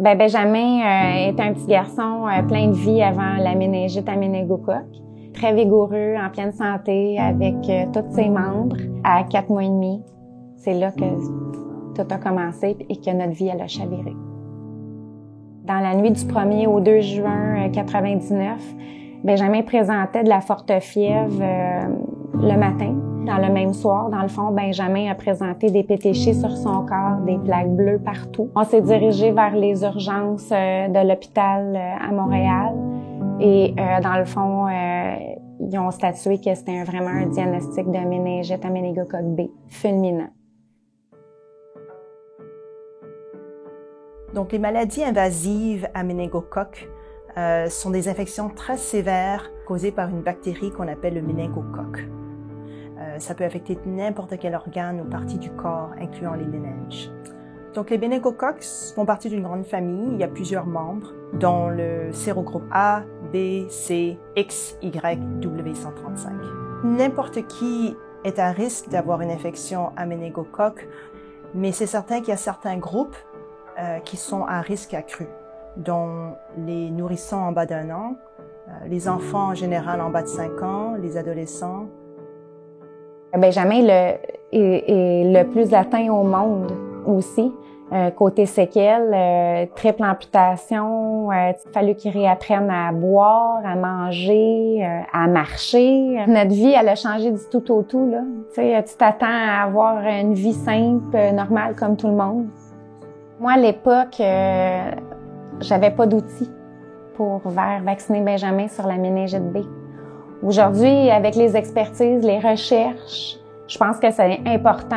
Benjamin était un petit garçon plein de vie avant la méningite à méningocoque. Très vigoureux, en pleine santé, avec tous ses membres. À 4 mois et demi, c'est là que tout a commencé et que notre vie, elle a chaviré. Dans la nuit du 1er au 2 juin 99, Benjamin présentait de la forte fièvre le matin. Dans le même soir, dans le fond, Benjamin a présenté des pétéchés sur son corps, des plaques bleues partout. On s'est dirigé vers les urgences de l'hôpital à Montréal et dans le fond, ils ont statué que c'était vraiment un diagnostic de méningite à méningocoque B fulminant. Donc, les maladies invasives à méningocoque sont des infections très sévères causées par une bactérie qu'on appelle le méningocoque. Ça peut affecter n'importe quel organe ou partie du corps, incluant les méninges. Donc, les méningocoques font partie d'une grande famille. Il y a plusieurs membres, dont le sérogroupe A, B, C, X, Y, W135. N'importe qui est à risque d'avoir une infection à méningocoque, mais c'est certain qu'il y a certains groupes qui sont à risque accru, dont les nourrissons en bas d'1 an, les enfants en général en bas de 5 ans, les adolescents. Benjamin est le plus atteint au monde aussi. Côté séquelles, triple amputation, il a fallu qu'il réapprenne à boire, à manger, à marcher. Notre vie, elle a changé du tout au tout, là. Tu t'attends à avoir une vie simple, normale comme tout le monde. Moi, à l'époque, j'avais pas d'outils pour vacciner Benjamin sur la méningite B. Aujourd'hui, avec les expertises, les recherches, je pense que c'est important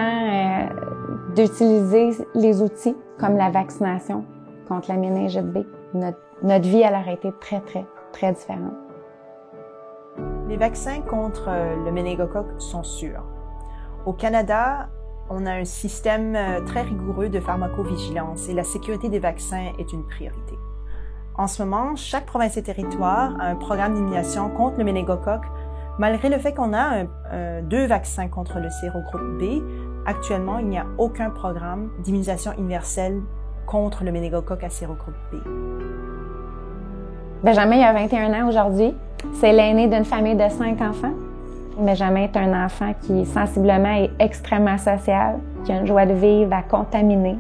d'utiliser les outils comme la vaccination contre la méningite B. Notre vie, elle aurait été très, très, très différente. Les vaccins contre le méningocoque sont sûrs. Au Canada, on a un système très rigoureux de pharmacovigilance et la sécurité des vaccins est une priorité. En ce moment, chaque province et territoire a un programme d'immunisation contre le méningocoque. Malgré le fait qu'on a 2 vaccins contre le sérogroupe B, actuellement, il n'y a aucun programme d'immunisation universelle contre le méningocoque à sérogroupe B. Benjamin a 21 ans aujourd'hui. C'est l'aîné d'une famille de 5 enfants. Benjamin est un enfant qui, sensiblement, est extrêmement social, qui a une joie de vivre à contaminer.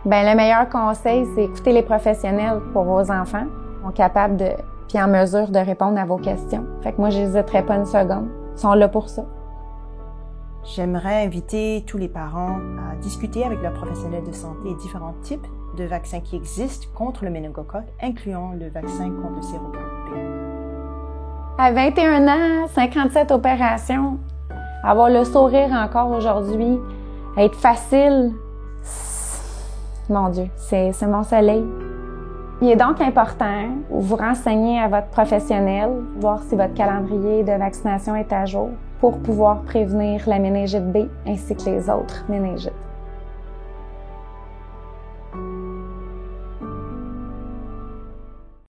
Le meilleur conseil, c'est écouter les professionnels pour vos enfants. Ils sont capables puis en mesure de répondre à vos questions. Fait que moi, j'hésiterai pas une seconde. Ils sont là pour ça. J'aimerais inviter tous les parents à discuter avec leurs professionnels de santé différents types de vaccins qui existent contre le méningocoque, incluant le vaccin contre le sérogroupe B. À 21 ans, 57 opérations, avoir le sourire encore aujourd'hui, être facile, mon Dieu, c'est mon soleil. Il est donc important de vous renseigner à votre professionnel, voir si votre calendrier de vaccination est à jour pour pouvoir prévenir la méningite B ainsi que les autres méningites.